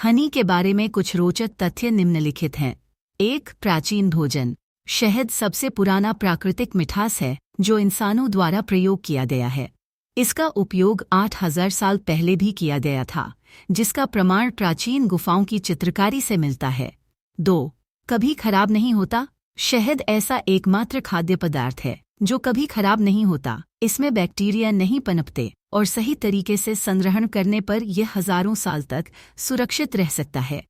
हनी के बारे में कुछ रोचक तथ्य निम्नलिखित हैं। 1. प्राचीन भोजन। शहद सबसे पुराना प्राकृतिक मिठास है जो इंसानों द्वारा प्रयोग किया गया है। इसका उपयोग 8000 साल पहले भी किया गया था, जिसका प्रमाण प्राचीन गुफाओं की चित्रकारी से मिलता है। 2. कभी खराब नहीं होता। शहद ऐसा एकमात्र खाद्य पदार्थ है जो कभी खराब नहीं होता। इसमें बैक्टीरिया नहीं पनपते और सही तरीके से संग्रहण करने पर यह हजारों साल तक सुरक्षित रह सकता है।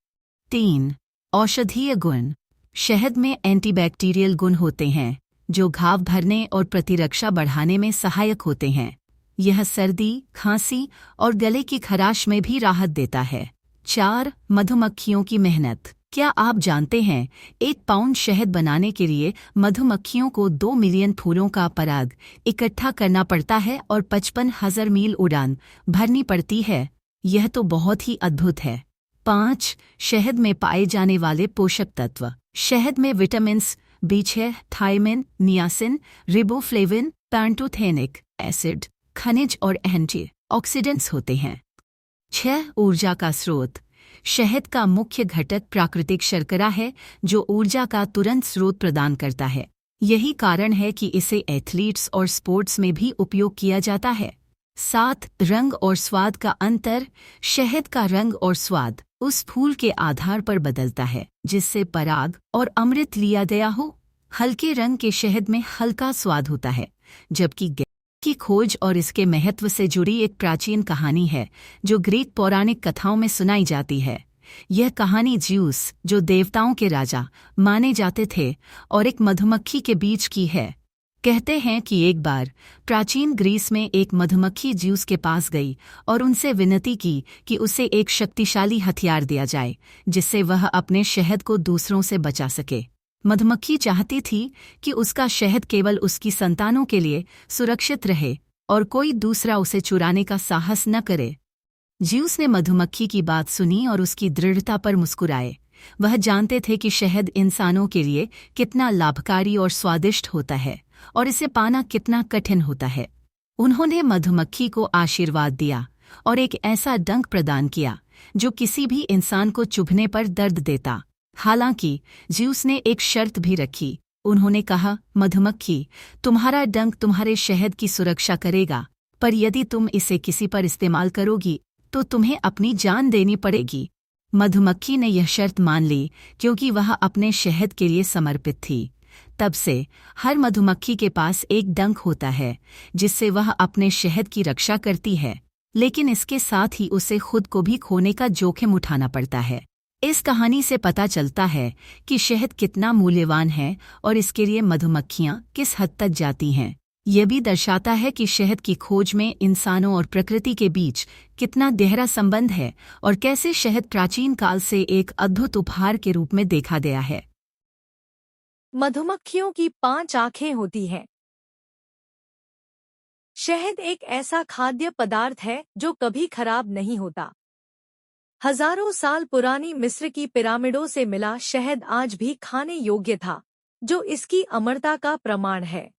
3. औषधीय गुण। शहद में एंटीबैक्टीरियल गुण होते हैं जो घाव भरने और प्रतिरक्षा बढ़ाने में सहायक होते हैं। यह सर्दी, खांसी और गले की खराश में भी राहत देता है। 4. मधुमक्खियों की मेहनत। क्या आप जानते हैं 1 पाउंड शहद बनाने के लिए मधुमक्खियों को 2 मिलियन फूलों का पराग इकट्ठा करना पड़ता है और 55,000 मील उड़ान भरनी पड़ती है। यह तो बहुत ही अद्भुत है। 5. शहद में पाए जाने वाले पोषक तत्व। शहद में vitamins B6, thiamine, niacin, riboflavin, pantothenic acid, खनिज और एंटीऑक्सीडेंट्स होते हैं। 6. ऊर्जा का स्रोत। शहद का मुख्य घटक प्राकृतिक शर्करा है जो ऊर्जा का तुरंत स्रोत प्रदान करता है। यही कारण है कि इसे एथलीट्स और स्पोर्ट्स में भी उपयोग किया जाता है। 7. रंग और स्वाद का अंतर। शहद का रंग और स्वाद उस फूल के आधार पर बदलता है जिससे पराग और अमृत लिया गया हो। हल्के रंग के शहद में हल्का स्वाद होता है, जबकि की खोज और इसके महत्व से जुड़ी एक प्राचीन कहानी है जो ग्रीक पौराणिक कथाओं में सुनाई जाती है। यह कहानी ज्यूस, जो देवताओं के राजा माने जाते थे, और एक मधुमक्खी के बीच की है। कहते हैं कि एक बार प्राचीन ग्रीस में एक मधुमक्खी ज्यूस के पास गई और उनसे विनती की कि उसे एक शक्तिशाली हथियार दिया जाए जिससे वह अपने शहद को दूसरों से बचा सके। मधुमक्खी चाहती थी कि उसका शहद केवल उसकी संतानों के लिए सुरक्षित रहे और कोई दूसरा उसे चुराने का साहस न करे। ज्यूस ने मधुमक्खी की बात सुनी और उसकी दृढ़ता पर मुस्कुराए। वह जानते थे कि शहद इंसानों के लिए कितना लाभकारी और स्वादिष्ट होता है और इसे पाना कितना कठिन होता है। उन्होंने मधुमक्खी को आशीर्वाद दिया और एक ऐसा डंक प्रदान किया जो किसी भी इंसान को चुभने पर दर्द देता। हालांकि ज्यूस ने एक शर्त भी रखी। उन्होंने कहा, मधुमक्खी, तुम्हारा डंक तुम्हारे शहद की सुरक्षा करेगा, पर यदि तुम इसे किसी पर इस्तेमाल करोगी तो तुम्हें अपनी जान देनी पड़ेगी। मधुमक्खी ने यह शर्त मान ली क्योंकि वह अपने शहद के लिए समर्पित थी। तब से हर मधुमक्खी के पास एक डंक होता है जिससे वह अपने शहद की रक्षा करती है, लेकिन इसके साथ ही उसे खुद को भी खोने का जोखिम उठाना पड़ता है। इस कहानी से पता चलता है कि शहद कितना मूल्यवान है और इसके लिए मधुमक्खियां किस हद तक जाती हैं। यह भी दर्शाता है कि शहद की खोज में इंसानों और प्रकृति के बीच कितना गहरा संबंध है और कैसे शहद प्राचीन काल से एक अद्भुत उपहार के रूप में देखा गया है। मधुमक्खियों की 5 आँखें होती हैं। शहद एक ऐसा खाद्य पदार्थ है जो कभी खराब नहीं होता। हजारों साल पुरानी मिस्र की पिरामिडों से मिला शहद आज भी खाने योग्य था, जो इसकी अमरता का प्रमाण है।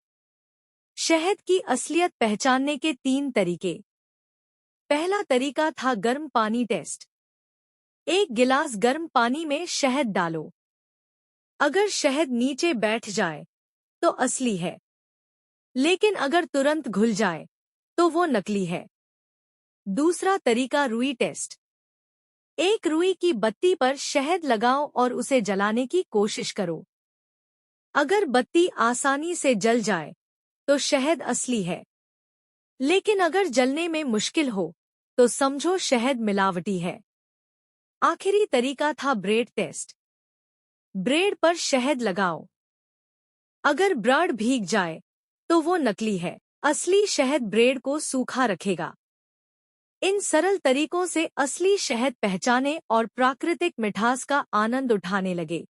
शहद की असलियत पहचानने के 3 तरीके। पहला तरीका था गर्म पानी टेस्ट। 1 गिलास गर्म पानी में शहद डालो। अगर शहद नीचे बैठ जाए तो असली है, लेकिन अगर तुरंत घुल जाए तो वो नकली है। दूसरा तरीका रुई टेस्ट। 1 रुई की बत्ती पर शहद लगाओ और उसे जलाने की कोशिश करो। अगर बत्ती आसानी से जल जाए तो शहद असली है, लेकिन अगर जलने में मुश्किल हो तो समझो शहद मिलावटी है। आखिरी तरीका था ब्रेड टेस्ट। ब्रेड पर शहद लगाओ। अगर ब्रेड भीग जाए तो वो नकली है, असली शहद ब्रेड को सूखा रखेगा। इन सरल तरीकों से असली शहद पहचाने और प्राकृतिक मिठास का आनंद उठाने लगे।